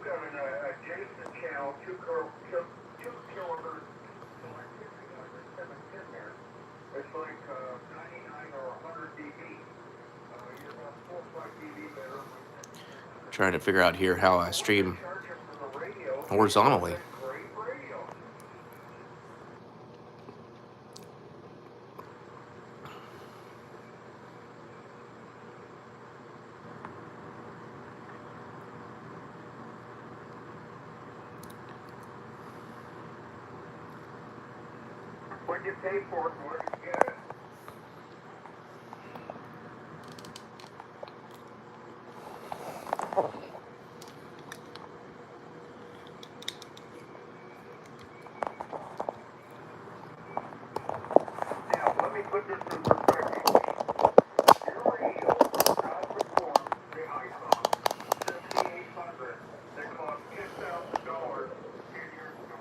got an adjacent channel, 2 kilohertz electricity on your 710 there. It's like 99 or 100 dB. You're about 4 or 5 dB better. Trying to figure out here how I stream horizontally. When you pay for it, where do you get it? Now, let me put this in perspective. Your radio outperformed the iPhone 7800 that cost $10,000 10 years ago.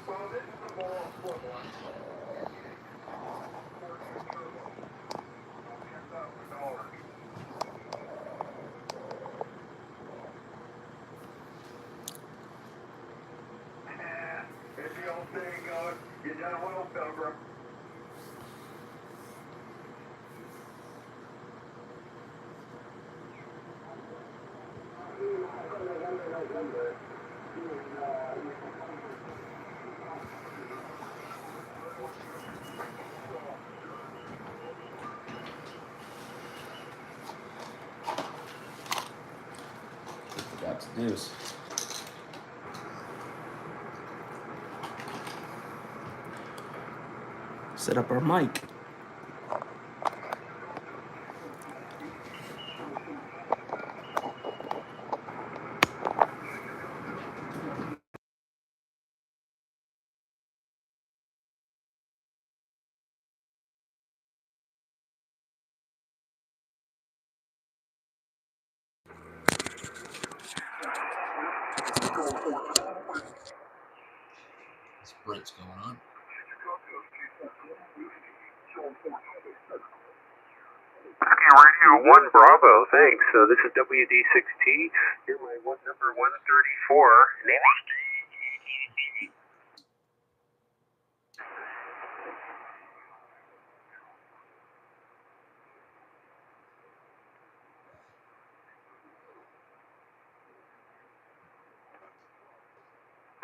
Well, this is the moral equivalent. $10,000. If the old saying goes, you done well, Pilgrim. Forgot to do is set up our mic. Sprint's going on. Radio 1 Bravo, thanks. This is WD6T. Here's my number 134.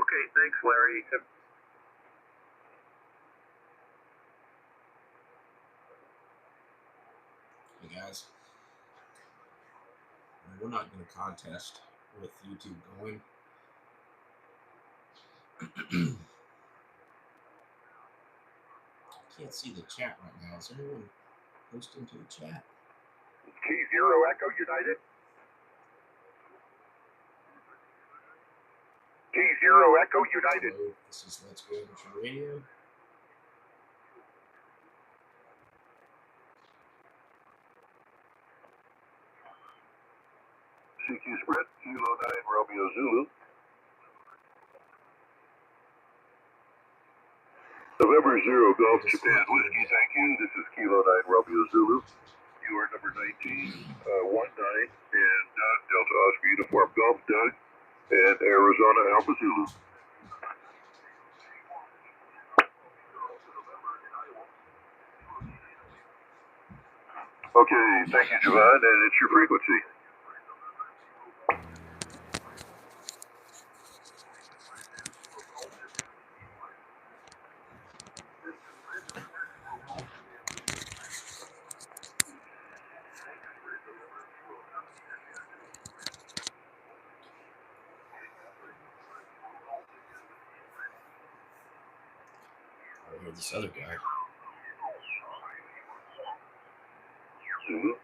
Okay, thanks, Larry. Hey guys, we're not going to contest with YouTube going. I can't see the chat right now. Is anyone posting to the chat? T0 Echo United. T0 Echo United. Hello, this is Let's Go Amateur Radio. CQ Sprint, Kilo 9 Romeo Zulu. November 0 Golf Japan Whiskey, thank you. This is Kilo 9 Romeo Zulu. You are number 19, 19, and Delta Oscar Uniform Golf Doug, and Arizona Alpha Zulu. Okay, thank you, Javon, and it's your frequency. I hear this other guy. Zulu.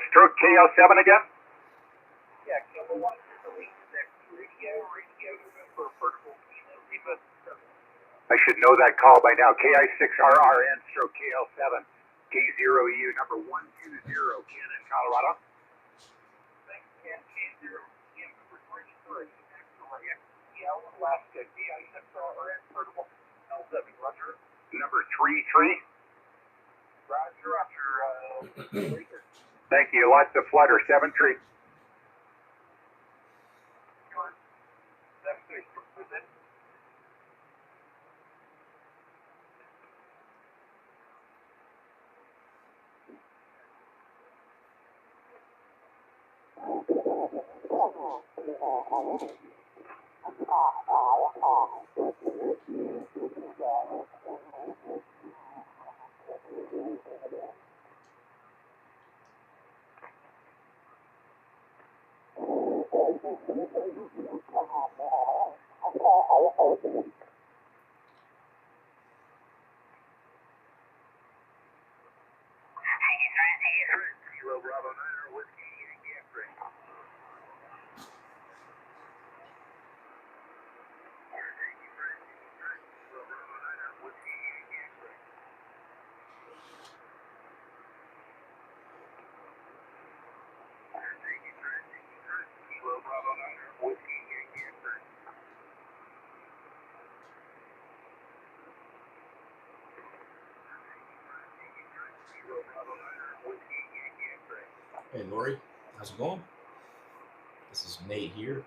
Stroke KL7 again? Yeah, KL1 radio for vertical. I should know that call by now. KI6RRN stroke KL7 K0EU number 120 Cannon, Colorado. Number 33. Thank you. Lots of flutter. 7-3. Hey, Lori, how's it going? This is Nate here.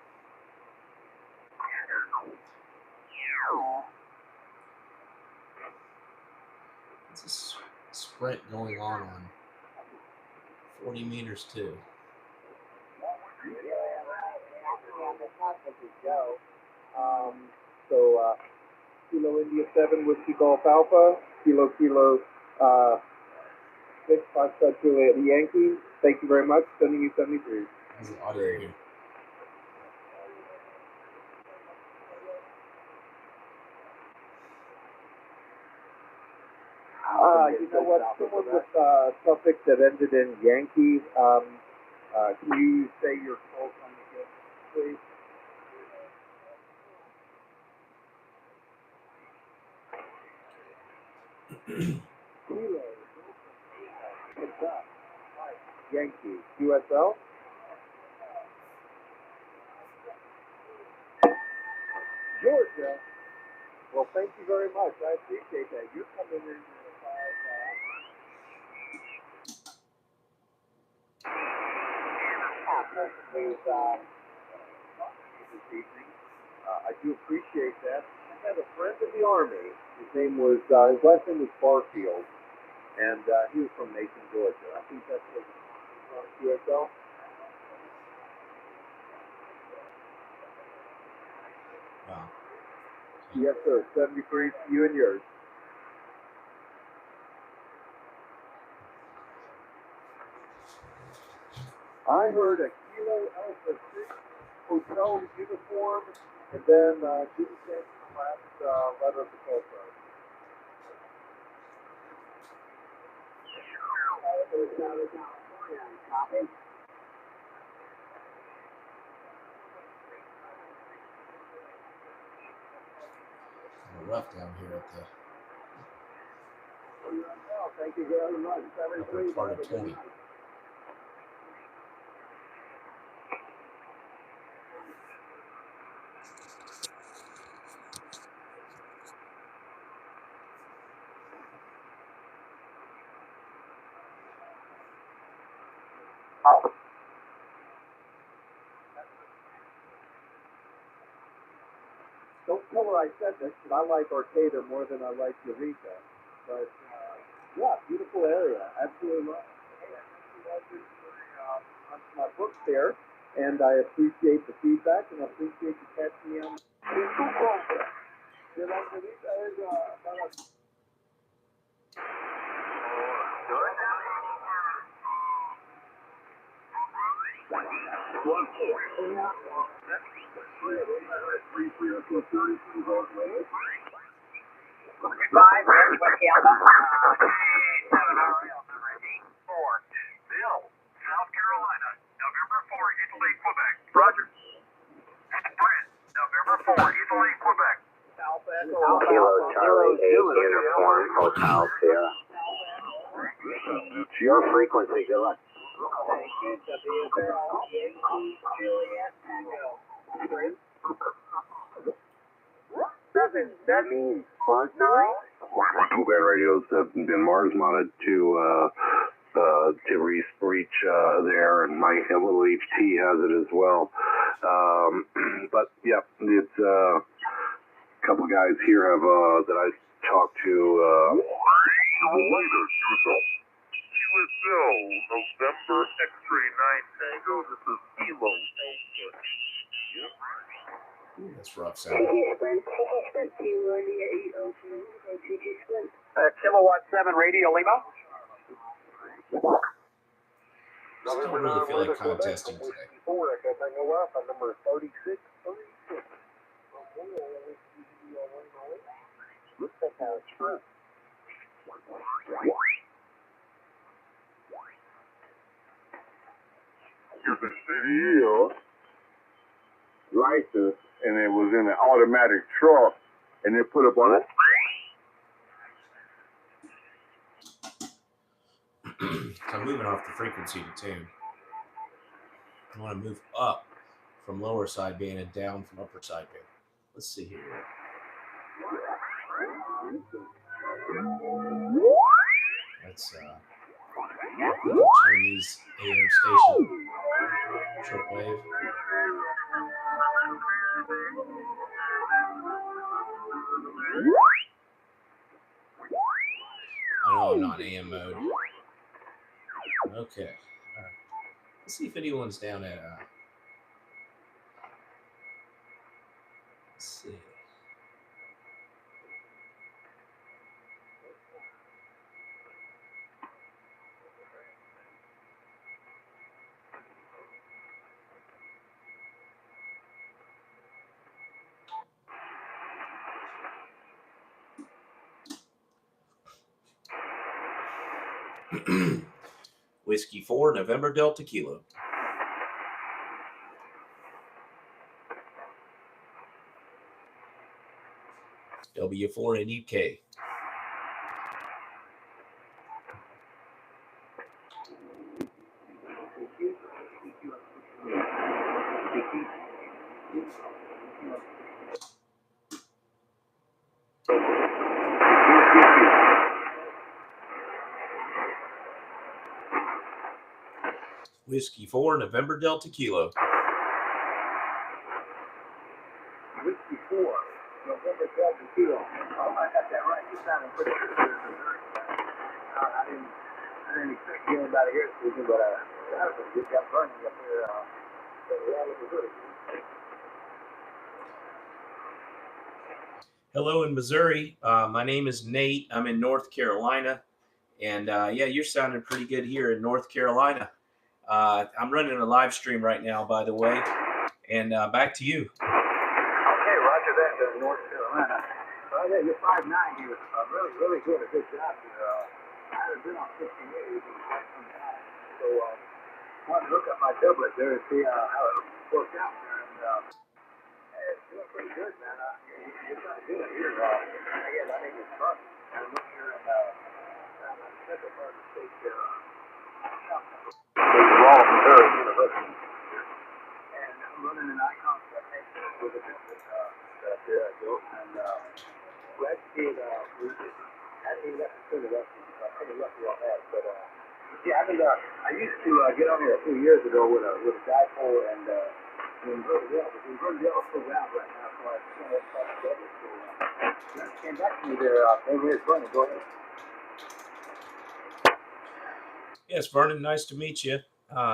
It's a sprint going on 40 meters too. Kilo India 7 Whiskey Golf Alpha, Kilo 6 Foxtrot Juliet Yankee. Thank you very much. Sending you 73. How's the audio here? You know what? Someone with suffix that ended in Yankee. Can you say your call on the gift, please? Kilo. Yankee. USL. Georgia. Well, thank you very much. I appreciate that. You're coming in this evening. I do appreciate that. I had a friend in the Army. His name was, his last name was Barfield, and he was from Macon, Georgia. I think that's what QSL. Wow. Yes, sir. 73 to you and yours. I heard a Kilo Alpha 6 hotel uniform, and then didn't get the last letter of the call sign. Rough down here at the Thank you very much. upper part of 20. Don't tell her I said this, but I like Arcata more than I like Eureka. But, yeah, beautiful area. Absolutely love it. My book there, and I appreciate the feedback, and I appreciate you catching me on. Bill, South Carolina, November 4, Italy, Quebec. Roger. Brent, November 4, Italy, Quebec. Kilo Charlie 8 Uniform Hotel Sierra. Your frequency, good luck. 7, that means Mars 9? Two band radios have been Mars mounted to reach there, and my little HT has it as well. But yeah, it's a couple guys here have that I talked to. QSL, November X-ray 9 Tango. This is Kilo. Ooh, that's rough sound. Kilowatt 7 radio Lima. Just don't really feel like contesting today. Number 36. Looks like how it's true. Here's the CDL license, and it was in an automatic truck, and they put up on it. So I'm moving off the frequency to tune. I want to move up from lower sideband and down from upper sideband. Let's see here. That's Chinese AM station, shortwave. I know I'm not AM mode. Okay. All right. Let's see if anyone's down at. Let's see. Whiskey 4, November Delta Kilo. W4 and UK. Whiskey 4, November Delta Kilo. Whiskey 4, November Delta Kilo. Oh, I got that right. You sounded pretty good. I didn't expect to get anybody here speaking, but just got burning up here. Hello in Missouri. My name is Nate. I'm in North Carolina. And yeah, you're sounding pretty good here in North Carolina. I'm running a live stream right now, by the way. And back to you. Okay, roger that, North Carolina. You're 5'9". You're really good. A good job here. I haven't been on 50 years in quite some time. So I wanted to look at my doublet there and see how it worked out there. And it's doing pretty good, man. You're not good here. Again, I think it's fun. I'm looking here in the second part of the state there. Missouri University. And I'm running an icon with a different that I built. And glad to see it. I think that's pretty lucky on that. But yeah, I used to get on here a few years ago with a dipole and the inverted L. But the inverted L is so loud right now, so I can't let that together. So that came back to me there. Maybe it's running. Go ahead. Yes, Vernon, nice to meet you.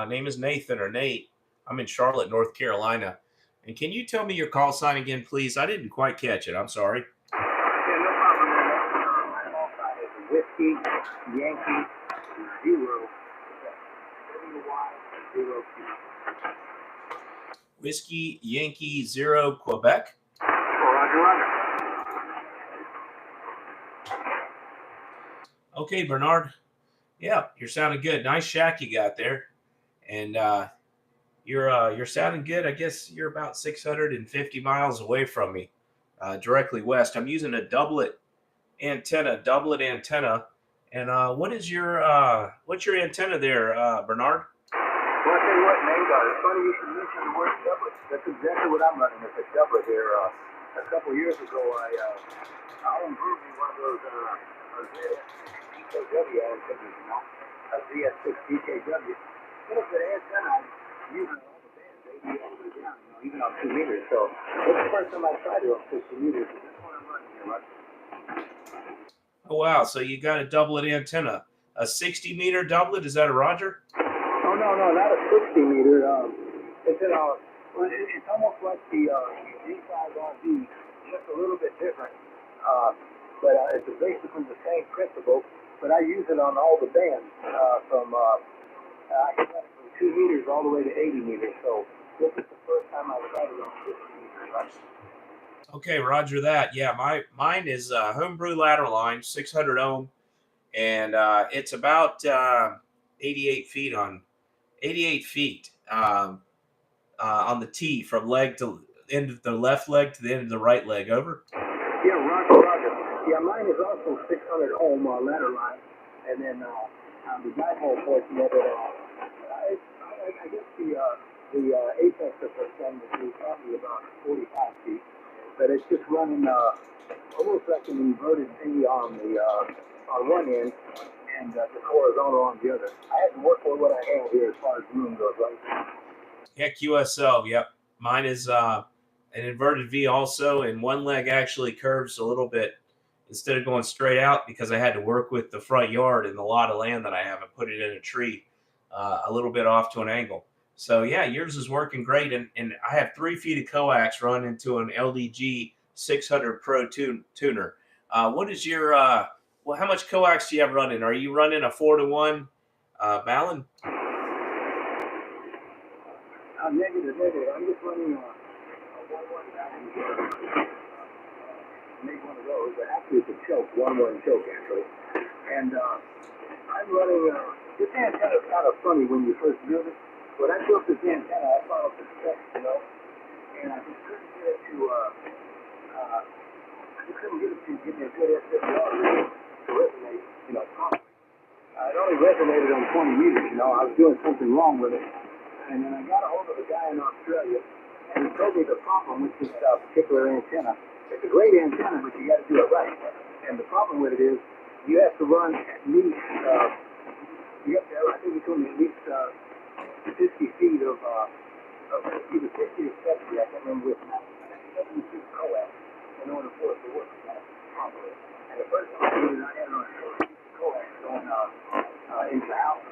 Name is Nathan or Nate. I'm in Charlotte, North Carolina. And can you tell me your call sign again, please? I didn't quite catch it. I'm sorry. Yeah, no problem. My call sign is Whiskey Yankee 0 WY 02. Whiskey Yankee 0 Quebec. Roger. Okay, Bernard. Yeah, you're sounding good. Nice shack you got there. And you're sounding good. I guess you're about 650 miles away from me, directly west. I'm using a doublet antenna. And what's your antenna there, Bernard? Well, I tell you what, Nate, it's funny you should mention the word doublet. That's exactly what I'm running. It's a doublet here. a couple years ago, I improved one of those ZS6 BKW antennas, you know, a ZS6 BKW. Put up an antenna, using all the bands, they all the way down, you know, even on 2 meters. So this is the first time I tried it on 60 meters. So this one I'm running here, right? Oh, wow. So you got a doublet antenna. A 60-meter doublet? Is that a Roger? Oh, no, not a 60 meter. It's it's almost like the G5RV, just a little bit different. But it's basically the same principle. But I use it on all the bands from I can run it from 2 meters all the way to 80 meters. So this is the first time I've tried it on 60 meters. Right? Okay, Roger that. Yeah, mine is homebrew ladder line, 600 ohm, and it's about 88 feet on 88 feet on the tee from leg to end of the left leg to the end of the right leg. Over. Yeah, Roger. Yeah, mine is also 600 ohm ladder line, and then the dipole portion of it, I guess the apex of the thing is probably about 45 feet, but it's just running almost like an inverted V on the on one end, and the horizontal on the other. I had to work with what I have here as far as room goes, right? Yeah, QSL. Yep. Mine is an inverted V also, and one leg actually curves a little bit instead of going straight out because I had to work with the front yard and the lot of land that I have and put it in a tree a little bit off to an angle. So yeah, yours is working great, and I have 3 feet of coax run into an LDG 600 Pro tuner. What is your well? How much coax do you have running? Are you running a 4-to-1 Balun? Negative. I'm just running a 1-1 down. Make one of those. But actually, it's a choke, 1-1 choke actually. And I'm running. This antenna is kind of funny when you first build it. When I built this antenna, I followed the specs, you know, and I just couldn't get it to. I just couldn't get it to give me a good SWR to resonate, you know, properly. It only resonated on 20 meters, you know. I was doing something wrong with it. And then I got a hold of a guy in Australia, and he told me the problem with this particular antenna. It's a great antenna, but you got to do it right. And the problem with it is, you have to run at least, I think he told me at least 50 feet of either 50 or 70, I can't remember which now. 70 feet of coax in order for it to work properly. And the first time I did it, I had it on 40 feet of coax going into the house.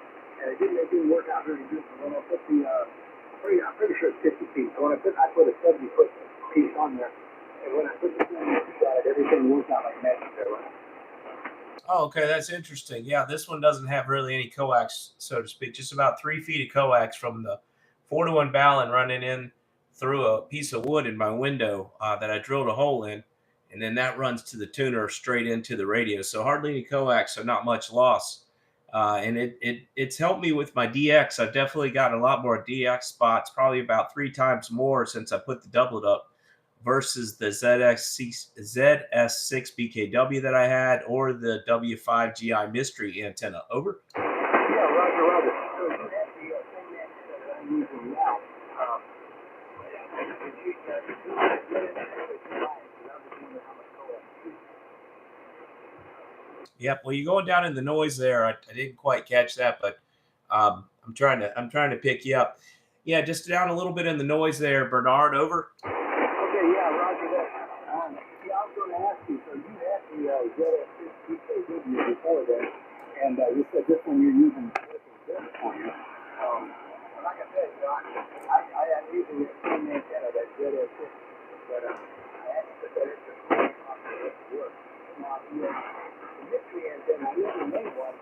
And it didn't work out very good. So when I put I'm pretty sure it's 50 feet. So when I put a 70-foot piece on there, and when I put the 70 feet on it, everything worked out like magic there. Right? Oh, okay, that's interesting. Yeah, this one doesn't have really any coax, so to speak. Just about 3 feet of coax from the 4-to-1 Balun running in through a piece of wood in my window that I drilled a hole in, and then that runs to the tuner straight into the radio. So hardly any coax, so not much loss. And it's helped me with my DX. I've definitely got a lot more DX spots, probably about 3 times more since I put the doublet up versus the ZS6 BKW that I had or the W5 GI Mystery antenna. Over. Yeah, Roger. So you have the same antenna that I'm using now. Yep. Well, you're going down in the noise there. I didn't quite catch that, but I'm trying to pick you up. Yeah, just down a little bit in the noise there, Bernard. Over. Okay, yeah, Roger that. Yeah, I was going to ask you. So you had the ZS6 BKW before that, and you said this one you're using for you. Like I said, you know, I am using the same antenna, that ZS6, but I actually said it's just work. Now, the mystery antenna, I never made one,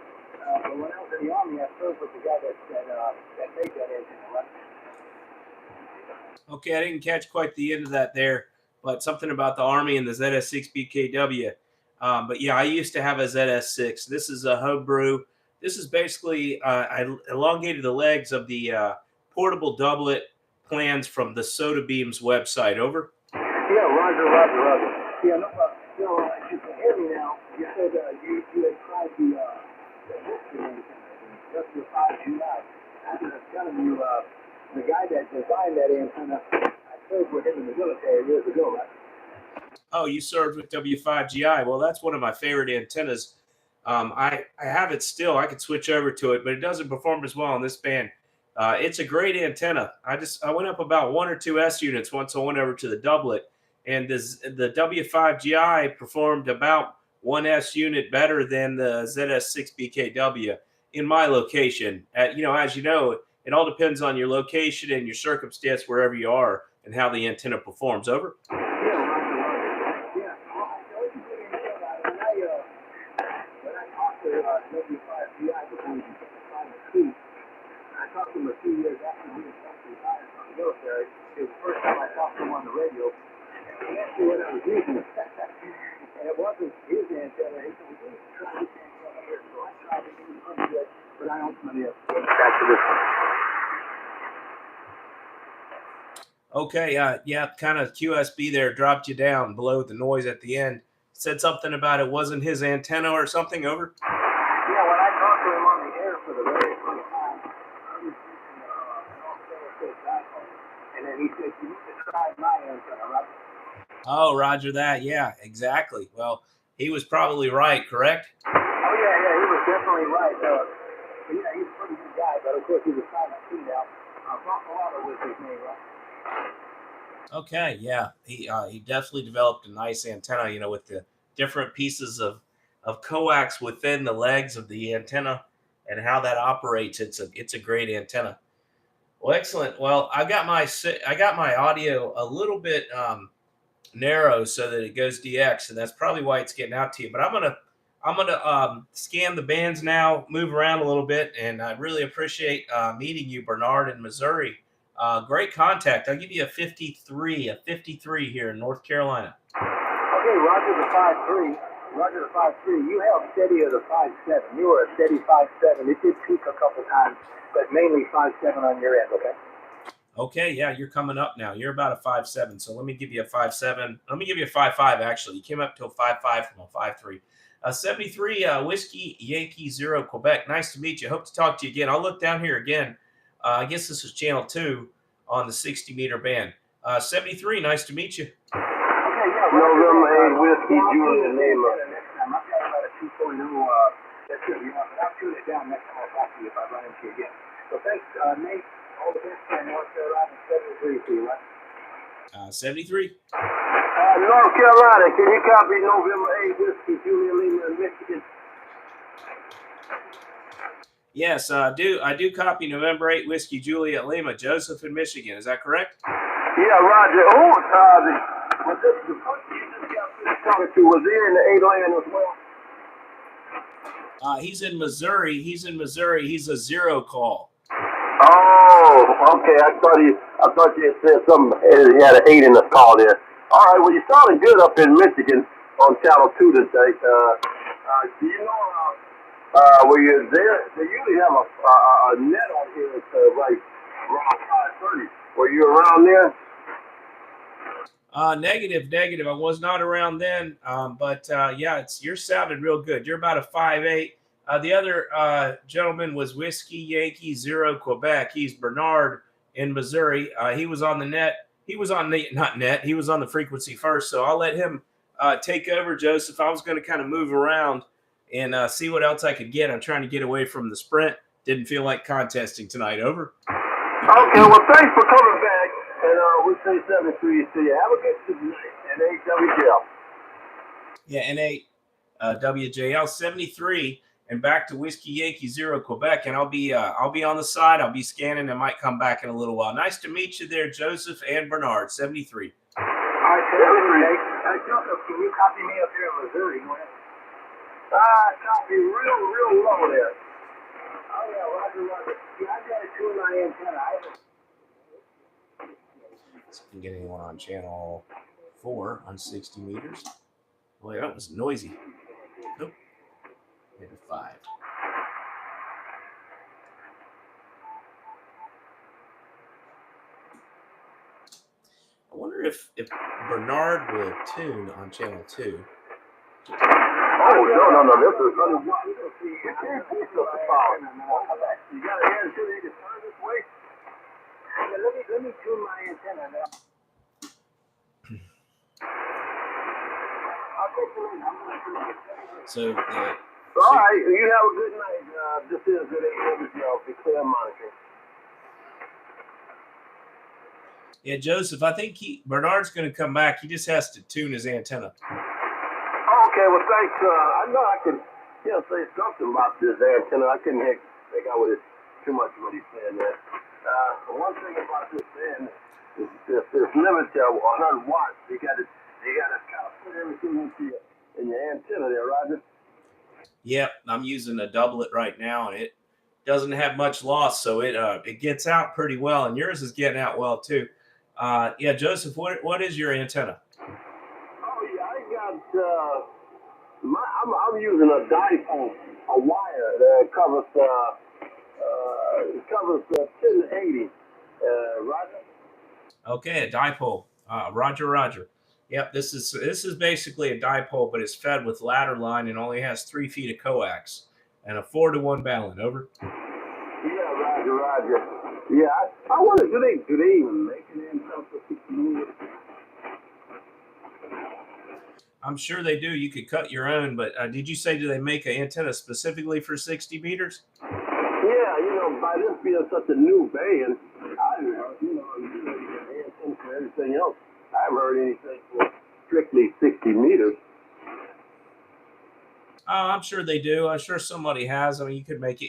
but when I was in the Army, I served with the guy that made that antenna, right? Okay, I didn't catch quite the end of that there, but something about the Army and the ZS6 BKW. But yeah, I used to have a ZS6. This is a homebrew. This is basically, I elongated the legs of the portable doublet plans from the Soda Beams website. Over. Yeah, Roger. Yeah, no, if you can hear me now, you said you had tried the mystery antenna, just the 5 GI. I was telling you, the guy that designed that antenna, I served with him in the military years ago, right? Oh, you served with W5GI. Well, that's one of my favorite antennas. I have it still. I could switch over to it, but it doesn't perform as well on this band. It's a great antenna. I went up about 1 or 2 S units once I went over to the doublet, and the W5GI performed about 1 S unit better than the ZS6BKW in my location. As you know, it all depends on your location and your circumstance wherever you are and how the antenna performs. Over. I talked to him a few years after he was actually retired from the military. It was the first time I talked to him on the radio. And he asked me what I was using. And it wasn't his antenna. He said, "We need to try this antenna here." So I tried it. It was pretty good. But I ultimately have to go back to this one. Okay, yeah, kind of QSB there dropped you down below the noise at the end. Said something about it wasn't his antenna or something. Over. Yeah, when I talked to him on the air for the very first time, I was using an alternative dipole. And then he said, "You need to try my antenna, right?" Oh, Roger that. Yeah, exactly. Well, he was probably right, correct? Oh, yeah, he was definitely right. Yeah, he's a pretty good guy, but of course he was trying to see now. Buffalo was his name, right? Okay, yeah, he definitely developed a nice antenna, with the different pieces of coax within the legs of the antenna and how that operates. It's a great antenna. Well, excellent. Well, I got my audio a little bit narrow so that it goes DX, and that's probably why it's getting out to you. But I'm gonna scan the bands now, move around a little bit, and I really appreciate meeting you, Bernard, in Missouri. Great contact. I'll give you a 53 here in North Carolina. Okay, Roger the 5-3. Roger the 5-3. You held steady at a 5-7. You were a steady 5-7. It did peak a couple times, but mainly 5-7 on your end, okay? Okay, yeah, you're coming up now. You're about a 5-7. So let me give you a 5-7. Let me give you a 5-5, actually. You came up to a 5-5 from a 5-3. 73 Whiskey Yankee 0 Quebec. Nice to meet you. Hope to talk to you again. I'll look down here again. I guess this is channel 2 on the 60-meter band. 73, nice to meet you. Okay, yeah. November 8 Whiskey Julia Lima. Next time. I've got about a 2.0. That's it. I'll tune it down next time I'll talk to you if I run into you again. So thanks, Nate. All the best in North Carolina. 73 to you, right? 73. North Carolina, can you copy November 8 Whiskey Julia Lima in Michigan? Yes, I do copy November 8 Whiskey Juliet Lima, Joseph in Michigan. Is that correct? Yeah, Roger. Oh, was this the person you just got talking to? Was he in the 8 land as well? He's in Missouri. He's a 0 call. Oh, okay. I thought you had said something. He had an 8 in the call there. All right. Well, you sounded good up in Michigan on Channel 2 today. Do you know? Were you there? They usually have a net on here that's like around 5:30. Were you around there? Negative. I was not around then. But yeah, you're sounding real good. You're about a 5'8". The other gentleman was Whiskey Yankee 0 Quebec. He's Bernard in Missouri. He was on the net. He was on the not net. He was on the frequency first. So I'll let him take over, Joseph. I was going to kind of move around and see what else I could get. I'm trying to get away from the sprint. Didn't feel like contesting tonight. Over. Okay, well, thanks for coming back. And we'll say 73 to you. Have a good night. NAWJL. Yeah, WJL 73 and back to Whiskey Yankee 0 Quebec. And I'll be on the side. I'll be scanning. I might come back in a little while. Nice to meet you there, Joseph and Bernard. 73. All right, Joseph, can you copy me up here in Missouri? Copy real low there. Oh, yeah, Roger. Yeah, I got a tune my antenna. So I can get anyone on channel 4 on 60 meters. Boy, that was noisy. Nope. Hit a 5. I wonder if Bernard will tune on channel 2. Oh, no. This is you got to hear until they can turn this way. Let me tune my antenna now. So All right, you have a good night. This is good AM, be clear monitoring. yeah, Joseph, I think Bernard's going to come back. He just has to tune his antenna. Okay, well, thanks. I know I could, say something about this antenna. I couldn't make out with it too much of what he's saying there. One thing about this band is this limiter, 100 watts. You got to kind of put everything in your antenna there, Roger. Yep, I'm using a doublet right now, and it doesn't have much loss, so it gets out pretty well, and yours is getting out well too. Yeah, Joseph, what is your antenna? Oh yeah, I got I'm using a dipole, a wire that covers 1080. Roger. Okay, a dipole. Roger. Yep, this is basically a dipole, but it's fed with ladder line and only has 3 feet of coax and a 4-to-1 balun. Over. Yeah, Roger. Yeah, I wonder, do they even make an antenna for 60 meters? I'm sure they do. You could cut your own, but did you say do they make an antenna specifically for 60 meters? Yeah, by this being such a new band, I antenna for everything else. I haven't heard anything for strictly 60 meters. I'm sure they do. I'm sure somebody has. I mean, you can make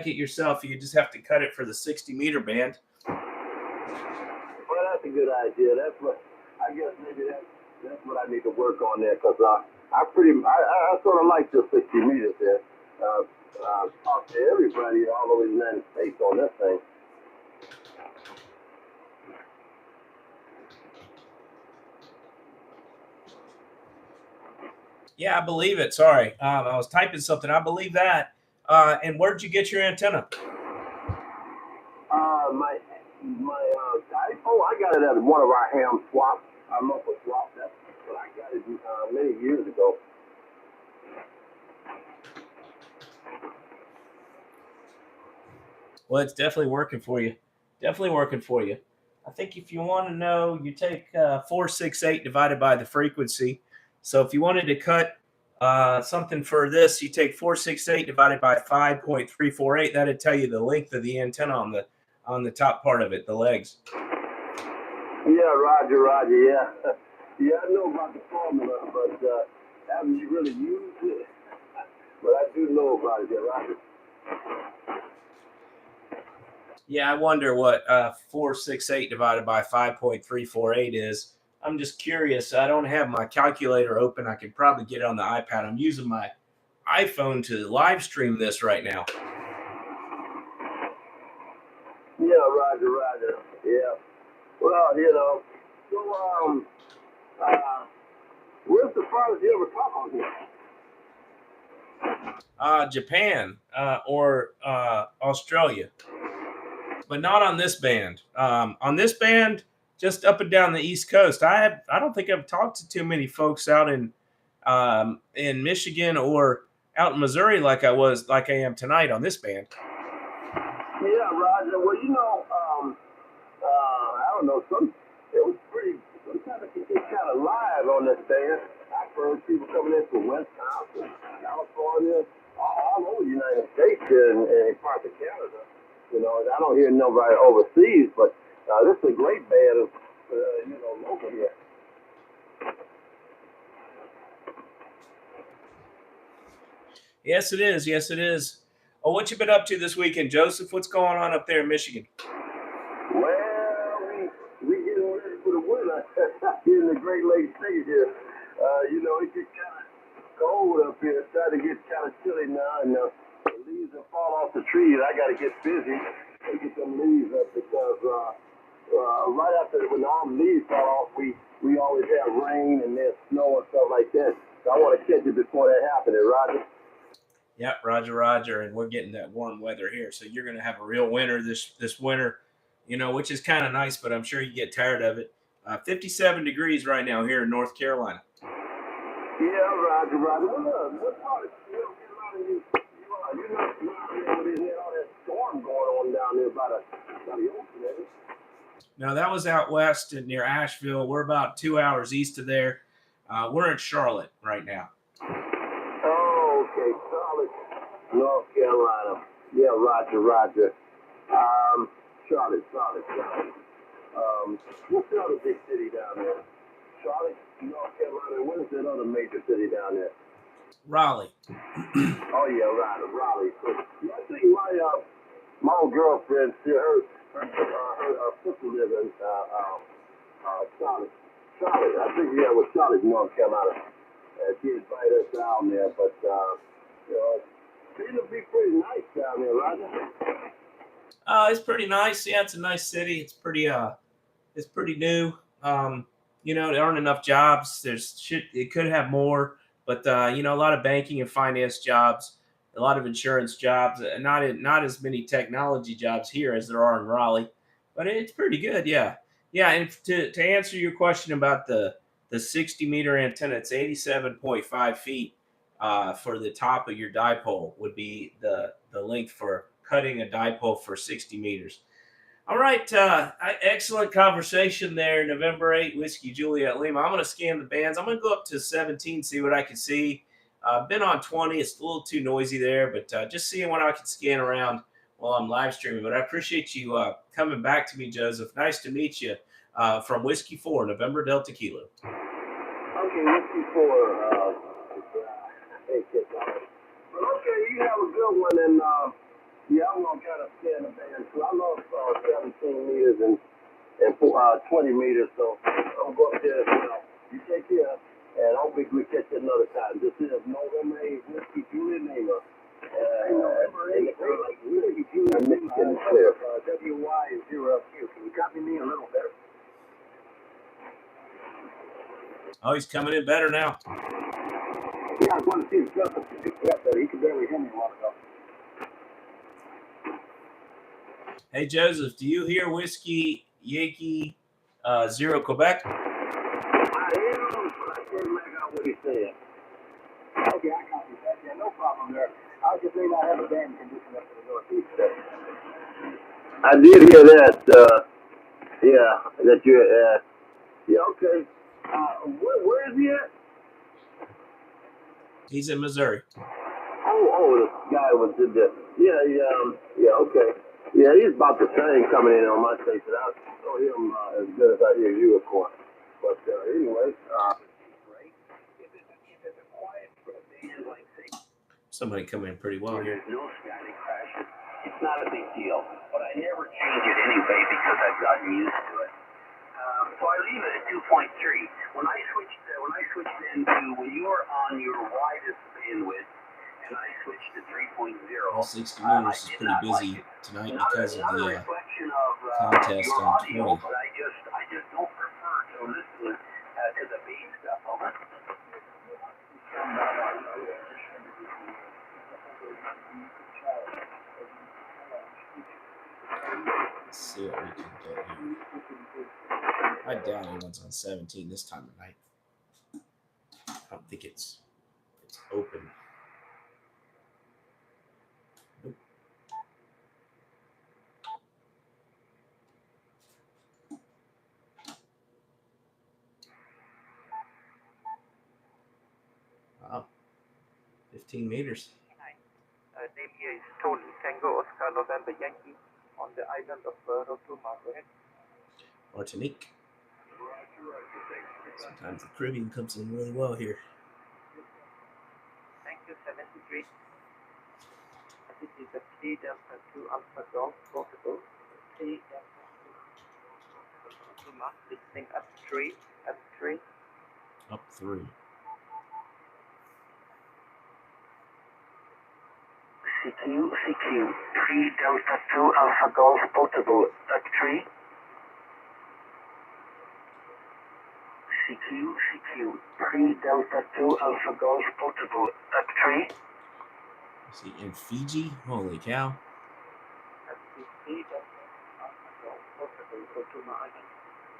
it yourself. You just have to cut it for the 60-meter band. Well, that's a good idea. I guess maybe that's what I need to work on there, because I sort of like the 60 meters there. Talk to everybody all over the United States on this thing. Yeah, I believe it. Sorry, I was typing something. I believe that. And where'd you get your antenna? My dipole, I got it at one of our ham swaps. Our local swap. That's what I got it many years ago. Well, it's definitely working for you. I think if you want to know, you take 468 divided by the frequency. So if you wanted to cut something for this, you take 468 divided by 5.348. That'd tell you the length of the antenna on the top part of it, the legs. Yeah, Roger. Yeah, yeah, I know about the formula, but haven't you really used it? But I do know about it, Roger. Yeah, I wonder what 468 divided by 5.348 is. I'm just curious. I don't have my calculator open. I could probably get it on the iPad. I'm using my iPhone to live stream this right now. Yeah, Roger. Yeah. Well, so where's the farthest you ever talk on here? Japan or Australia, but not on this band. On this band, just up and down the East Coast. I don't think I've talked to too many folks out in Michigan or out in Missouri like I am tonight on this band. Yeah, Roger. Well, I don't know. Sometimes it gets kind of live on this band. I've heard people coming in from Wisconsin, California, all over the United States and parts of Canada. I don't hear nobody overseas, but this is a great band, local here. Yes, it is. Oh, what you been up to this weekend, Joseph? What's going on up there in Michigan? Well, we getting ready for the winter here in the Great Lakes State here. It gets kind of cold up here. It's starting to get kind of chilly now, and the leaves that fall off the trees. I got to get busy and get them leaves up, because right after when all the leaves fall off, we always have rain and there's snow and stuff like that. So I want to catch it before that happens, Roger. Yep, Roger. And we're getting that warm weather here. So you're going to have a real winter this winter, which is kind of nice, but I'm sure you get tired of it. 57 degrees right now here in North Carolina. Yeah, Roger. What part of Carolina you are? You're not where they had all that storm going on down there by the ocean, isn't it? No, that was out west and near Asheville. We're about 2 hours east of there. We're in Charlotte right now. Oh, okay, Charlotte, North Carolina. Yeah, Roger. Charlotte. What's the other big city down there? Charlotte, North Carolina. What is that other major city down there? Raleigh. Oh yeah, Raleigh. So, yeah, I think my old girlfriend, her sister lives in Charlotte. I think it was Charlotte, North Carolina. She invited us down there, but it'll be pretty nice down there, Roger. It's pretty nice. Yeah, it's a nice city. It's pretty new. There aren't enough jobs. It could have more, but a lot of banking and finance jobs, a lot of insurance jobs, and not as many technology jobs here as there are in Raleigh. But it's pretty good. Yeah. And to answer your question about the 60-meter antenna, it's 87.5 feet for the top of your dipole would be the length for cutting a dipole for 60 meters. All right. Excellent conversation there. November 8, Whiskey Juliet Lima. I'm going to scan the bands. I'm going to go up to 17, see what I can see. Been on 20. It's a little too noisy there, but just seeing what I can scan around while I'm live streaming. But I appreciate you coming back to me, Joseph. Nice to meet you from Whiskey 4, November Delta Kilo. Okay, Whiskey 4. But okay, you have a good one, and yeah, I'm gonna kind of scan the band too. I love 17 meters and 20 meters, so I'm going up there. You take care, and hopefully we catch you another time. This is November 8, Whiskey Juliet Lima. November 8, Whiskey Juliet Lima. WY is 0Q. Can you copy me a little better? Oh, he's coming in better now. Yeah, I want to see if Justin can pick it up better. He could barely hear me a while ago. Hey, Joseph, do you hear Whiskey Yankee 0 Quebec? I am, but I can't make out what he's saying. Okay, I copy that. Yeah, no problem there. I just may not have a band condition up to the northeast. I did hear that. That you're. Yeah, okay. Where is he at? He's in Missouri. Oh, the guy was did that. Yeah, okay. Yeah, he's about the same coming in on my station. I don't hear him as good as I hear you, of course. But anyway, Somebody coming in pretty well here. There's no static crashes. It's not a big deal, but I never change it anyway because I've gotten used to it. So I leave it at 2.3. When I switched into when you are on your widest bandwidth, and I switched to 3.0. All 60 meters is pretty busy tonight because of the contest on 20. But I just don't prefer to listen to the beat stuff. Over. Let's see what we can get here. I doubt anyone's on 17 this time of night. I don't think it's open. Nope. Wow. 15 meters. Name here is Tony Tango Oscar November Yankee on the island of Rotuma. Go ahead. Martinique. Sometimes the Caribbean comes in really well here. Thank you, 73. This is a 3 Delta 2 Alpha Golf portable. 3 Delta 2 Rotuma, listening up 3. Up 3. CQ, 3 Delta 2 Alpha Golf portable at 3. CQ, 3 Delta 2 Alpha Golf portable at 3. See, in Fiji? Holy cow. That's the 3 Delta Alpha Golf portable Rotuma Island.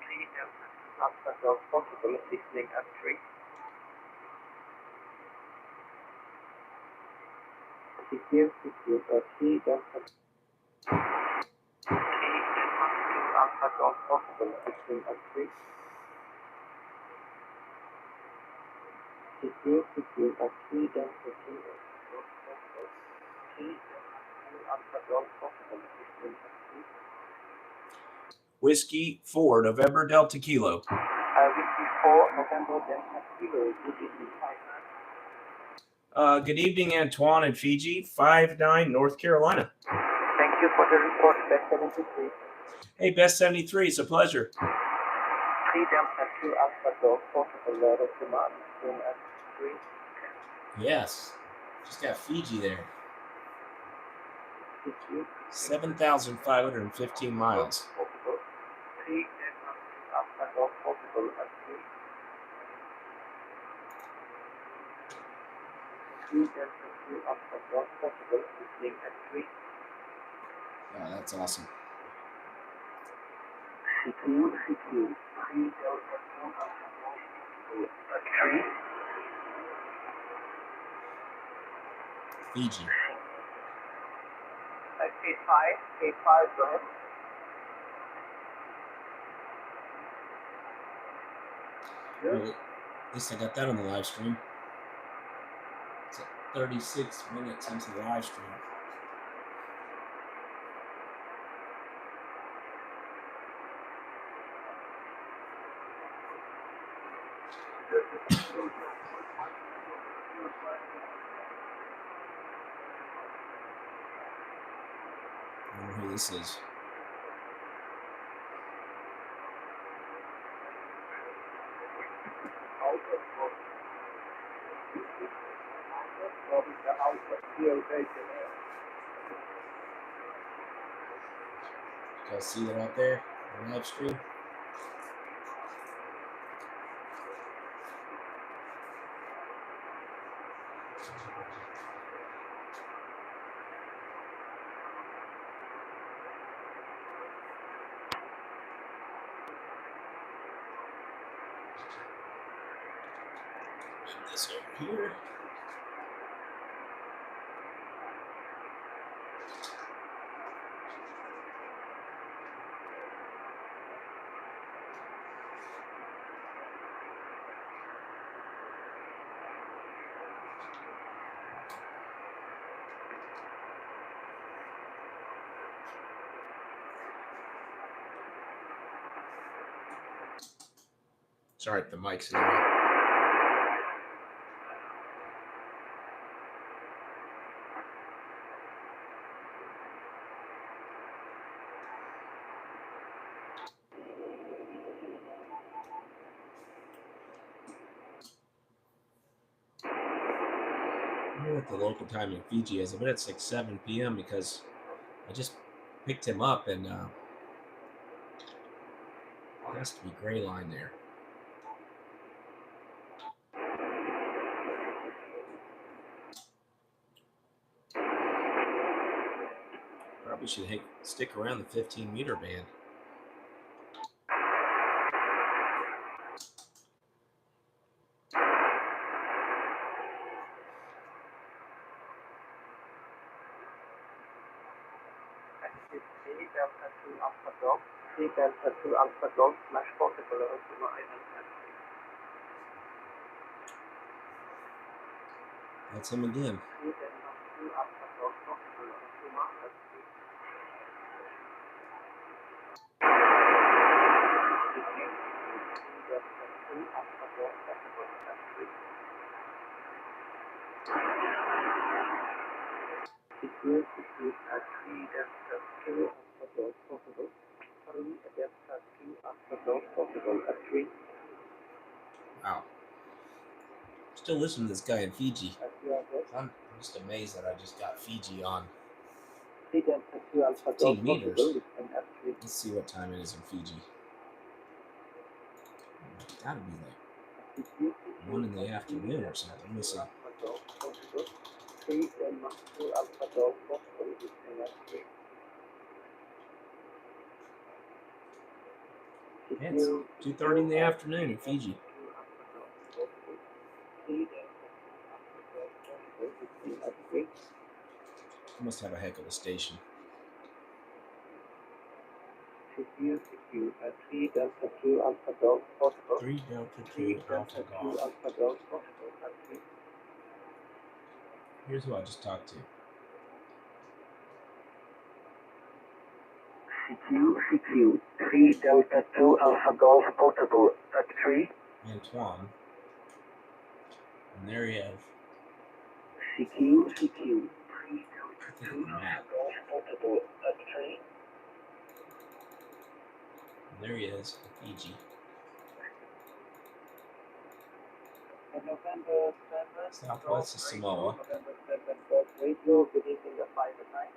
3 Delta 2 Alpha Golf portable, listening up 3. CQ, 3 Delta 2 Alpha Golf portable, listening up 3. Whiskey 4, November Delta Kilo. Whiskey 4, November Delta Kilo. Good evening, Antoine in Fiji, 5'9", North Carolina. Thank you for the report, Best 73. Hey, Best 73, it's a pleasure. 3 Delta 2 Alpha Golf, possible letter to Mark, in S3. Yes, just got Fiji there. Fiji. 7,515 miles. Possible. 3 Delta 2 Alpha Golf, possible S3. 3 Delta 2 Alpha Golf, possible, listening S3. Oh, that's awesome. CQ, 3 Delta 2 Alpha Golf, possible S3. Fiji. K5, go ahead. Well, at least I got that on the live stream. It's at 36 minutes into the live stream. I wonder who this is. You guys see that out there on the live stream? Move this over here. Sorry if the mic's in the way. I wonder what the local time in Fiji is. I bet it's like 7 p.m. because I just picked him up and it has to be gray line there. Probably should stick around the 15-meter band. Delta 2 Alpha Golf, slash possible, Ultima Island. That's him again. 3 Delta 2 Alpha Golf, possible, Ultima Island. Wow. Still listening to this guy in Fiji. I'm just amazed that I just got Fiji on 15 meters. Let's see what time it is in Fiji. It's gotta be like 1 in the afternoon or something. Let me see. Yeah, it's 2:30 in the afternoon in Fiji. I must have a heck of a station. CQ, 3 Delta 2 Alpha Golf Portugal. 3 Delta 3 2 Delta Alpha 2 Golf. Alpha Golf Portugal. Country. Here's who I just talked to. CQ, 3 Delta 2 Alpha Golf Portugal. 3. Antoine. And there you have CQ, 3 Delta 2 Matt. Golf Portugal. 3. And there he is, Fiji. November 7. Southwest of Samoa. November 7. Golf Radio. Good evening at 5 at night.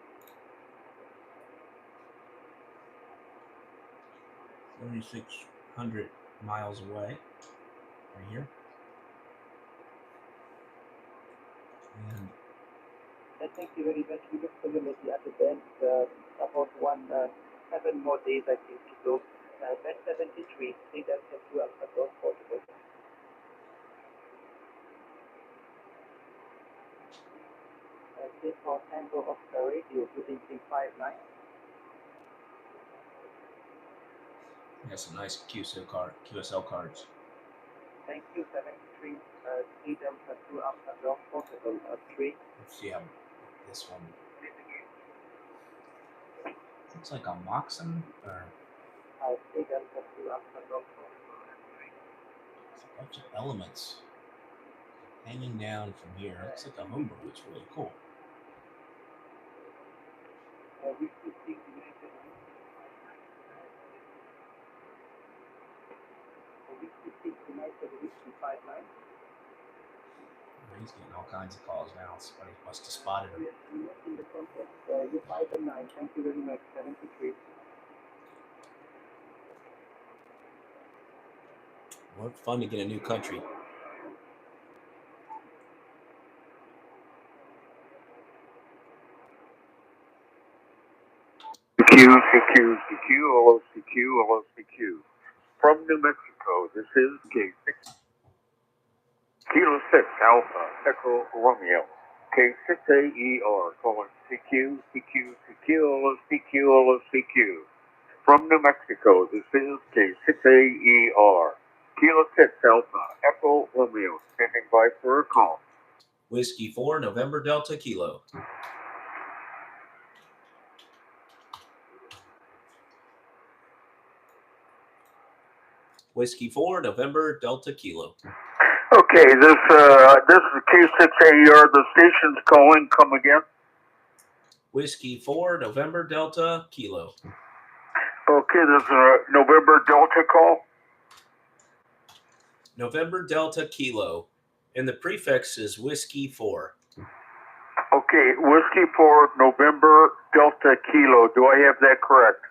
7,600 miles away. Right here. And Thank you very much. We look forward to the other band. About 7 more days, I think, to go. Band 73, 3 Delta 2 Alpha Golf Portugal. This for Tango Oscar Radio, good evening 5-9. got some nice QSL cards. Thank you, 73, 3 Delta 2 Alpha Golf Portugal, 3. Let's see how this one looks like a Moxon or 3 Delta 2 Alpha Golf Portugal, 3. it's a bunch of elements hanging down from here. Looks like a homebrew. It's really cool. We could see United. We could see United Whiskey 5-9. He's getting all kinds of calls now. Somebody must have spotted him. Yes, in the context, you 5 and 9. Thank you very much. 73. What fun to get a new country. CQ. From New Mexico, this is K6. Kilo 6 Alpha Echo Romeo. K6AER calling CQ. From New Mexico, this is K6AER. Kilo 6 Alpha Echo Romeo. Standing by for a call. Whiskey 4 November Delta Kilo. Whiskey 4 November Delta Kilo. Okay, this is K6AER. The station's calling. Come again. Whiskey 4 November Delta Kilo. Okay, this is a November Delta call. November Delta Kilo. And the prefix is Whiskey 4. Okay, Whiskey 4 November Delta Kilo. Do I have that correct?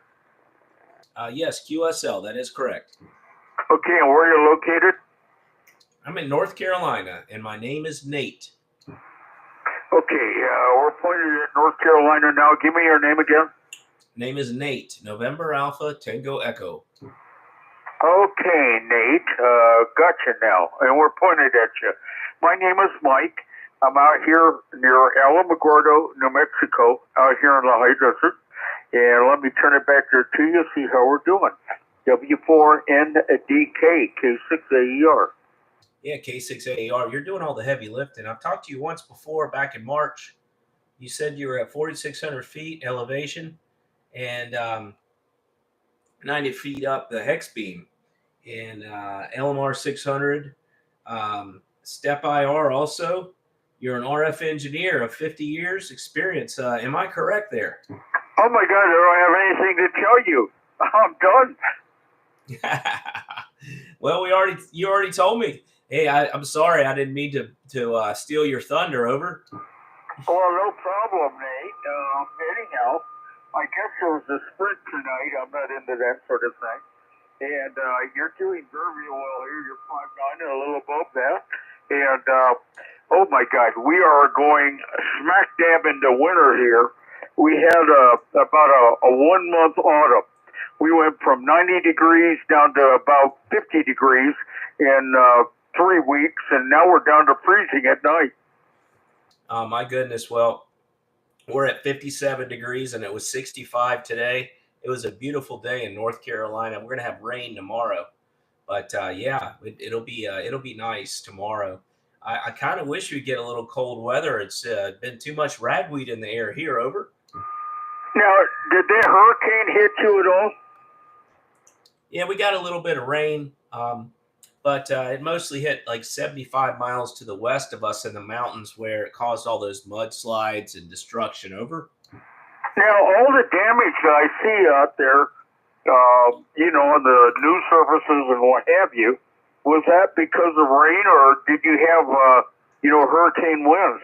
Yes, QSL. That is correct. Okay, and where are you located? I'm in North Carolina, and my name is Nate. Okay, we're pointed at North Carolina now. Give me your name again. Name is Nate. November Alpha Tango Echo. Okay, Nate. Gotcha now. And we're pointed at you. My name is Mike. I'm out here near Alamogordo, New Mexico, out here in the high desert. And let me turn it back there to you, see how we're doing. W4NDK, K6AER. Yeah, K6AER. You're doing all the heavy lifting. I've talked to you once before, back in March. You said you were at 4,600 feet elevation and 90 feet up the hex beam. And LMR 600, Step IR also. You're an RF engineer of 50 years experience. Am I correct there? Oh my God, I don't have anything to tell you. I'm done. Well, you already told me. Hey, I'm sorry. I didn't mean to steal your thunder. Over. Well, no problem, Nate. Anyhow, I guess there was a sprint tonight. I'm not into that sort of thing. And you're doing very well here. You're 5'9" and a little above that. And, oh my God, we are going smack dab into winter here. We had about a 1 month autumn. We went from 90 degrees down to about 50 degrees in 3 weeks, and now we're down to freezing at night. Oh, my goodness. Well, we're at 57 degrees, and it was 65 today. It was a beautiful day in North Carolina. We're gonna have rain tomorrow, but yeah, it'll be nice tomorrow. I kind of wish we'd get a little cold weather. It's been too much ragweed in the air here. Over. Now, did that hurricane hit you at all? Yeah, we got a little bit of rain, but it mostly hit like 75 miles to the west of us in the mountains, where it caused all those mudslides and destruction. Over. Now, all the damage I see out there, on the news services and what have you, was that because of rain, or did you have, hurricane winds?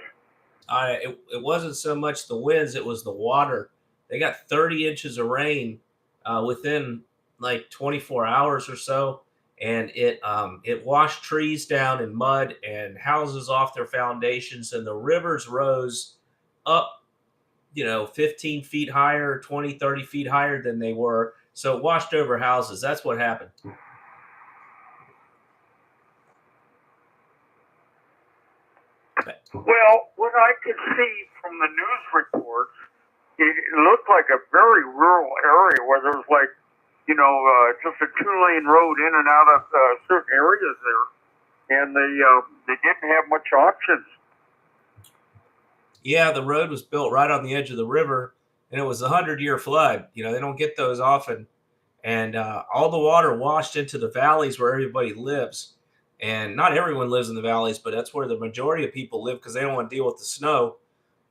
It wasn't so much the winds; it was the water. They got 30 inches of rain within like 24 hours or so, and it washed trees down in mud and houses off their foundations, and the rivers rose up 15 feet higher, 20, 30 feet higher than they were. So it washed over houses. That's what happened. Well, what I could see from the news reports, it looked like a very rural area where there was just a 2-lane road in and out of certain areas there, and they didn't have much options. Yeah, the road was built right on the edge of the river, and it was a 100-year flood. They don't get those often, and all the water washed into the valleys where everybody lives. And not everyone lives in the valleys, but that's where the majority of people live because they don't want to deal with the snow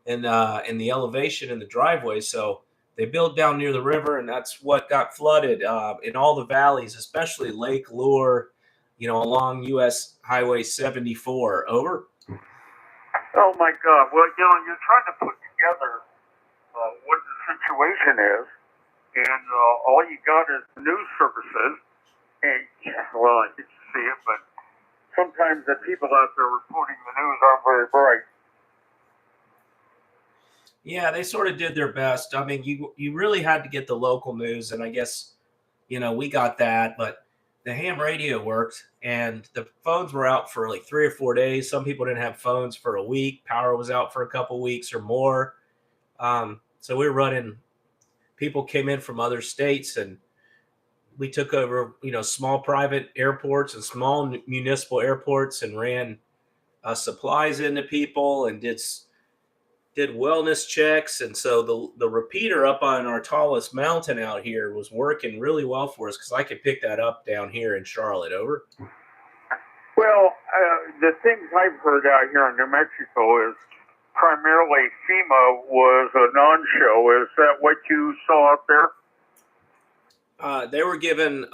and the elevation in the driveway. So they built down near the river, and that's what got flooded in all the valleys, especially Lake Lure, along U.S. Highway 74. Over. Oh my God! Well, you're trying to put together what the situation is, and all you got is the news services, and I did see it, but sometimes the people out there reporting the news aren't very bright. Yeah, they sort of did their best. I mean, you really had to get the local news, and I guess we got that, but the ham radio worked, and the phones were out for like 3 or 4 days. Some people didn't have phones for a week. Power was out for a couple weeks or more. So we were running. People came in from other states, and we took over, small private airports and small municipal airports, and ran supplies into people and did wellness checks. And so the repeater up on our tallest mountain out here was working really well for us because I could pick that up down here in Charlotte. Over. Well, the things I've heard out here in New Mexico is primarily FEMA was a non-show. Is that what you saw out there? They were given.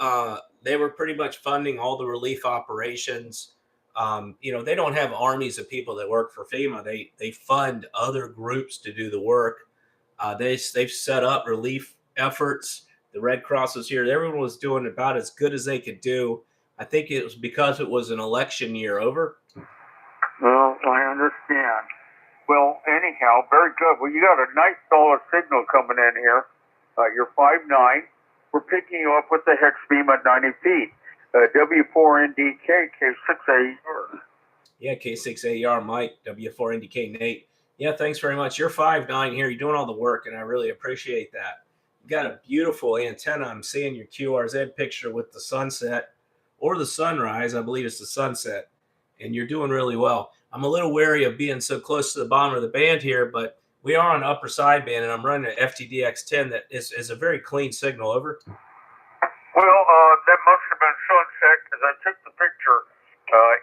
They were pretty much funding all the relief operations. They don't have armies of people that work for FEMA. They fund other groups to do the work. They've set up relief efforts. The Red Cross was here. Everyone was doing about as good as they could do. I think it was because it was an election year. Over. Well, I understand. Well, anyhow, very good. Well, you got a nice solid signal coming in here. You're 5'9". We're picking you up with the hex beam at 90 feet. W4NDK K6AR. Yeah, K6AR Mike, W4NDK Nate. Yeah, thanks very much. You're 5'9" here. You're doing all the work, and I really appreciate that. You got a beautiful antenna. I'm seeing your QRZ picture with the sunset or the sunrise. I believe it's the sunset, and you're doing really well. I'm a little wary of being so close to the bottom of the band here, but we are on the upper sideband, and I'm running an FTDX10 that is a very clean signal. Over. Well, that must have been sunset because I took the picture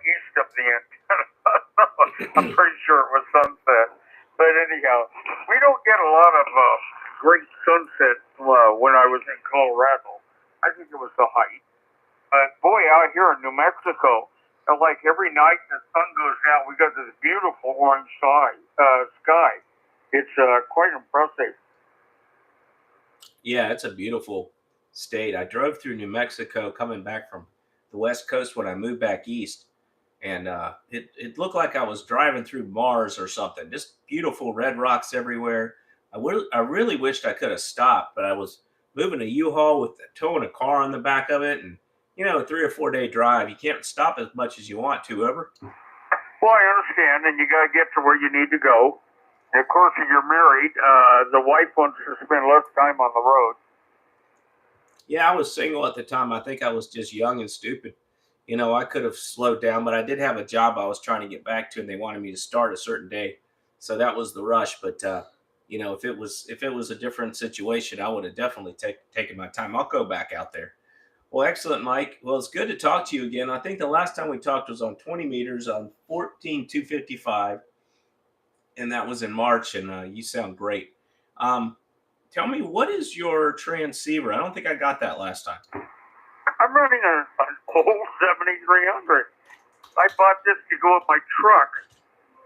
east of the antenna. I'm pretty sure it was sunset. But anyhow, we don't get a lot of great sunsets when I was in Colorado. I think it was the height. But boy, out here in New Mexico, like every night the sun goes down, we got this beautiful orange sky. It's quite impressive. Yeah, it's a beautiful state. I drove through New Mexico coming back from the West Coast when I moved back east, and it looked like I was driving through Mars or something. Just beautiful red rocks everywhere. I really wished I could have stopped, but I was moving a U-Haul with towing a car on the back of it, and a 3 or 4 day drive. You can't stop as much as you want to. Over. Well, I understand, and you got to get to where you need to go. And of course, if you're married, the wife wants to spend less time on the road. Yeah, I was single at the time. I think I was just young and stupid. I could have slowed down, but I did have a job I was trying to get back to, and they wanted me to start a certain day, so that was the rush. But if it was a different situation, I would have definitely taken my time. I'll go back out there. Well, excellent, Mike. Well, it's good to talk to you again. I think the last time we talked was on 20 meters on 14,255, and that was in March. And you sound great. Um, Tell me, what is your transceiver? I don't think I got that last time. I'm running an old 7300. I bought this to go with my truck.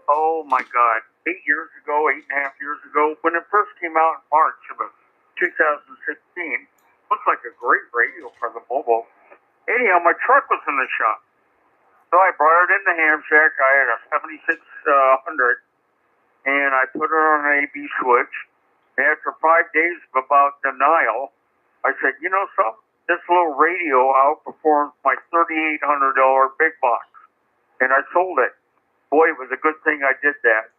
Oh my God. 8.5 years ago, when it first came out in March of 2016. Looks like a great radio for the mobile. Anyhow, my truck was in the shop. So I brought it in the ham shack. I had a 7600 and I put it on an AB switch. And after 5 days of about denial, I said, you know something? This little radio outperforms my $3,800 big box. And I sold it. Boy, it was a good thing I did that.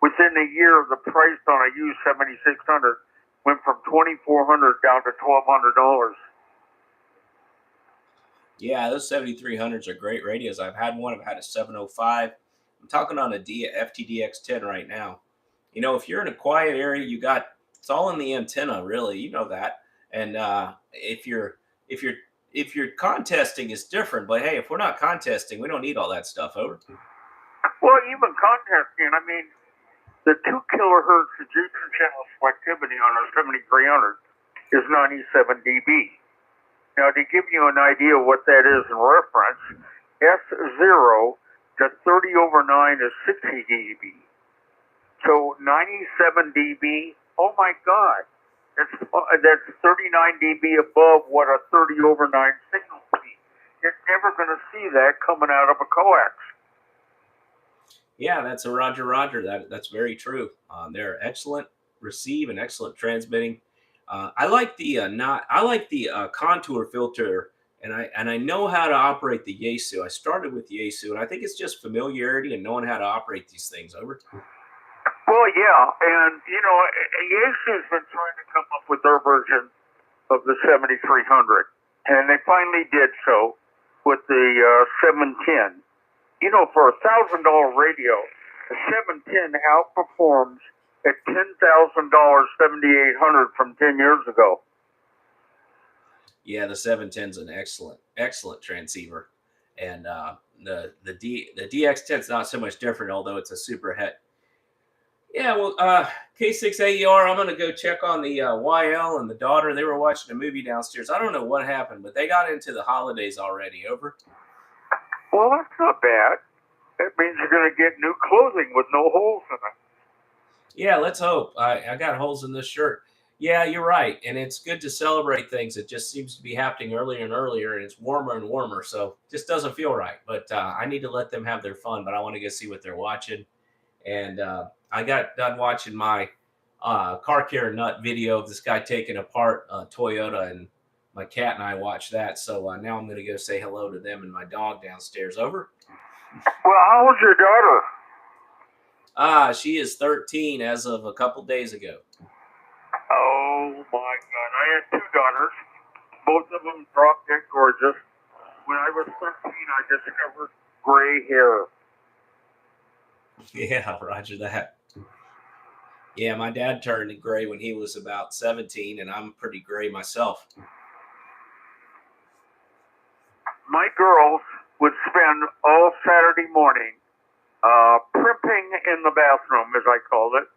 Within a year, the price on a used 7600 went from $2,400 down to $1,200. Yeah, those 7300s are great radios. I've had one. I've had a 705. I'm talking on a FTDX10 right now. If you're in a quiet area, it's all in the antenna, really. You know that. And if you're contesting, it's different. But hey, if we're not contesting, we don't need all that stuff. Over. Well, even contesting, I mean, the 2 kilohertz adjacent channel selectivity on our 7300 is 97 dB. Now, to give you an idea of what that is in reference, S0 to 30/9 is 60 dB. So 97 dB, oh my God, that's 39 dB above what a 30/9 signal would be. You're never going to see that coming out of a coax. Yeah, that's a Roger. That's very true. They're excellent receive and excellent transmitting. I like the contour filter, and I know how to operate the Yaesu. I started with Yaesu, and I think it's just familiarity and knowing how to operate these things. Over. Well, yeah, and Yaesu's been trying to come up with their version of the 7300, and they finally did so with the 710. For a $1,000 radio, the 710 outperforms at $10,000 7800 from 10 years ago. Yeah, the 710 is an excellent transceiver, and the DX10 is not so much different, although it's a super het. Yeah, well, K6AER, I'm gonna go check on the YL and the daughter. They were watching a movie downstairs. I don't know what happened, but they got into the holidays already. Over. Well, that's not bad. That means you're going to get new clothing with no holes in it. Yeah, let's hope. I got holes in this shirt. Yeah, you're right. And it's good to celebrate things. It just seems to be happening earlier and earlier, and it's warmer and warmer. So it just doesn't feel right. But I need to let them have their fun. But I want to go see what they're watching. And I got done watching my car care nut video of this guy taking apart Toyota, and my cat and I watched that. So now I'm going to go say hello to them and my dog downstairs. Over. Well, how old's your daughter? She is 13 as of a couple days ago. Oh my God! I had 2 daughters. Both of them drop dead gorgeous. When I was 13, I discovered gray hair. Yeah, Roger that. Yeah, my dad turned gray when he was about 17, and I'm pretty gray myself. My girls would spend all Saturday morning primping in the bathroom, as I called it.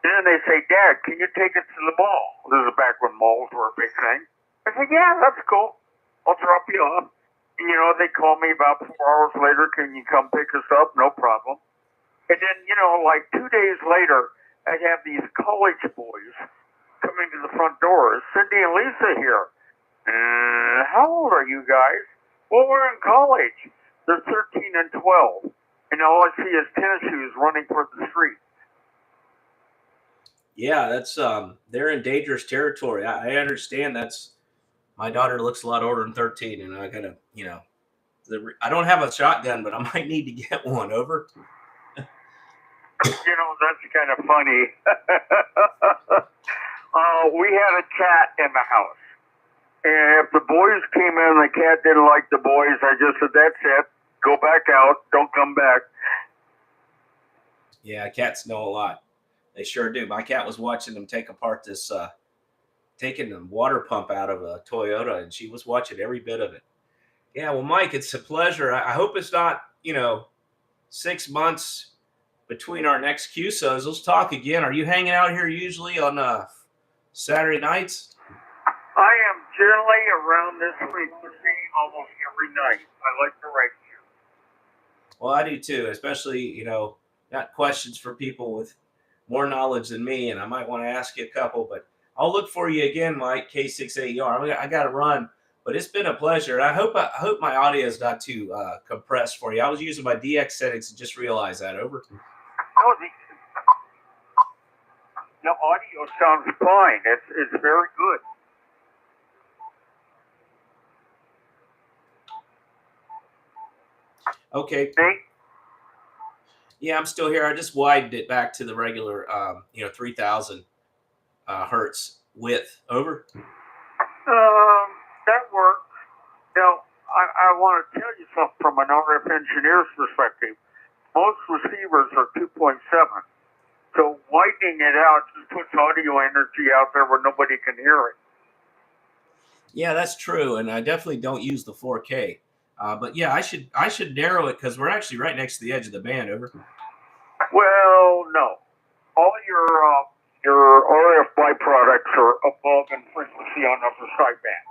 And then they say, Dad, can you take it to the mall? This is back when malls were a big thing. I said, yeah, that's cool. I'll drop you off. And, they call me about 4 hours later. Can you come pick us up? No problem. And then, like 2 days later, I'd have these college boys coming to the front door. Cindy and Lisa here. How old are you guys? Well, we're in college. They're 13 and 12. And all I see is tennis shoes running toward the street. Yeah, that's they're in dangerous territory. I understand. My daughter looks a lot older than 13, and I gotta, I don't have a shotgun, but I might need to get one. Over. That's kind of funny. We had a cat in the house, And if the boys came in and the cat didn't like the boys, I just said, that's it. Go back out. Don't come back. Yeah, cats know a lot. They sure do. My cat was watching them take apart this, taking the water pump out of a Toyota, and she was watching every bit of it. Yeah, well, Mike, it's a pleasure. I hope it's not, 6 months between our next QSOs. Let's talk again. Are you hanging out here usually on Saturday nights? I am generally around this frequency almost every night. I like to write you. Well, I do too, especially, got questions for people with more knowledge than me, and I might want to ask you a couple, but I'll look for you again, Mike, K6AER. I got to run, but it's been a pleasure. I hope my audio is not too compressed for you. I was using my DX settings and just realized that. Over. Oh, the audio sounds fine. It's very good. Okay. Nate? Yeah, I'm still here. I just widened it back to the regular, 3,000 hertz width. Over. That works. Now, I want to tell you something from an RF engineer's perspective. Most receivers are 2.7. So widening it out just puts audio energy out there where nobody can hear it. Yeah, that's true, and I definitely don't use the 4K. But yeah, I should narrow it because we're actually right next to the edge of the band. Over. Well, no. All your RF byproducts are above in frequency on upper sideband.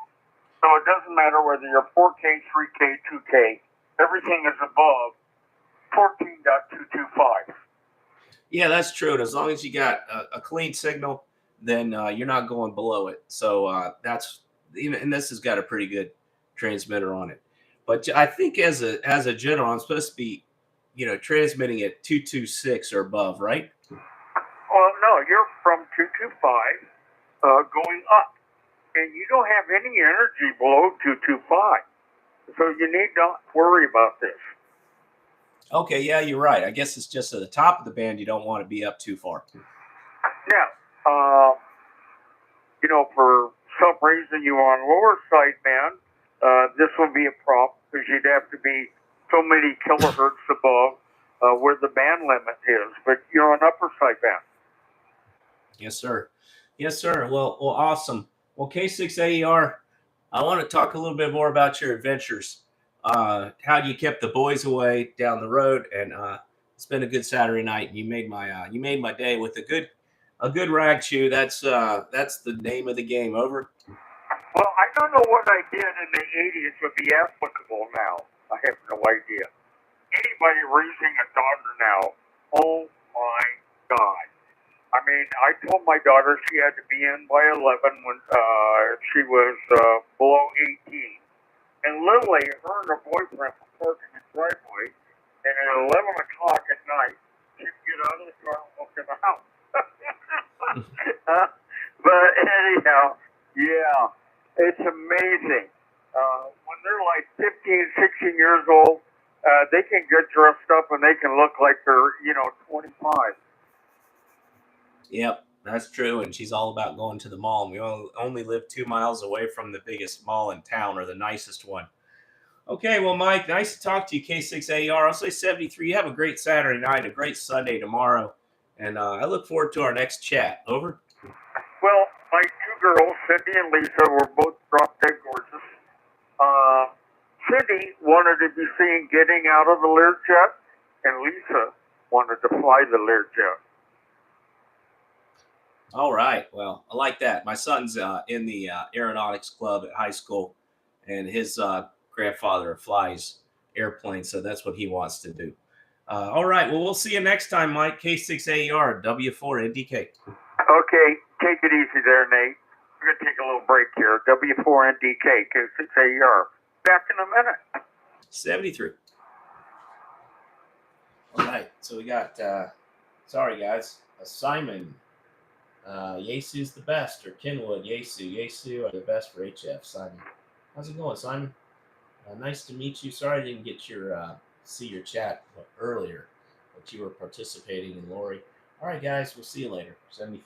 So it doesn't matter whether you're 4K, 3K, 2K. Everything is above 14.225. Yeah, that's true. And as long as you got a clean signal, then you're not going below it. So that's and this has got a pretty good transmitter on it. But I think as a general, I'm supposed to be, transmitting at 226 or above, right? Well, no, you're from 225 going up. And you don't have any energy below 225. So you need not worry about this. Okay, yeah, you're right. I guess it's just at the top of the band you don't want to be up too far. Now, for some reason you on lower sideband, this will be a problem because you'd have to be so many kilohertz above where the band limit is. But you're on upper sideband. Yes, sir. Yes, sir. Well, awesome. Well, K6AER, I want to talk a little bit more about your adventures. How you kept the boys away down the road, and it's been a good Saturday night. You made my day with a good rag chew. That's the name of the game. Over. Well, I don't know what I did in the 80s would be applicable now. I have no idea. Anybody raising a daughter now, oh my God. I mean, I told my daughter she had to be in by 11 when she was below 18. And literally, her and her boyfriend were parking in the driveway, and at 11 o'clock at night, she'd get out of the car and walk in the house. But anyhow, yeah, it's amazing. When they're like 15, 16 years old, they can get dressed up and they can look like they're, 25. Yep, that's true. And she's all about going to the mall. And we only live 2 miles away from the biggest mall in town, or the nicest one. Okay, well, Mike, nice to talk to you, K6AER. I'll say 73. You have a great Saturday night, a great Sunday tomorrow. And I look forward to our next chat. Over. Well, my two girls, Cindy and Lisa, were both drop dead gorgeous. Cindy wanted to be seen getting out of the Learjet, and Lisa wanted to fly the Learjet. All right. Well, I like that. My son's in the aeronautics club at high school, and his grandfather flies airplanes, so that's what he wants to do. All right. Well, we'll see you next time, Mike. K6AER, W4NDK. Okay. Take it easy there, Nate. We're going to take a little break here. W4NDK, K6AER. Back in a minute. 73. All right. So we got, sorry, guys, Simon. Yesu's the best, or Kenwood, Yesu are the best for HF. Simon, how's it going, Simon? Nice to meet you. Sorry I didn't get see your chat earlier, but you were participating in Lori. All right, guys, we'll see you later. 73.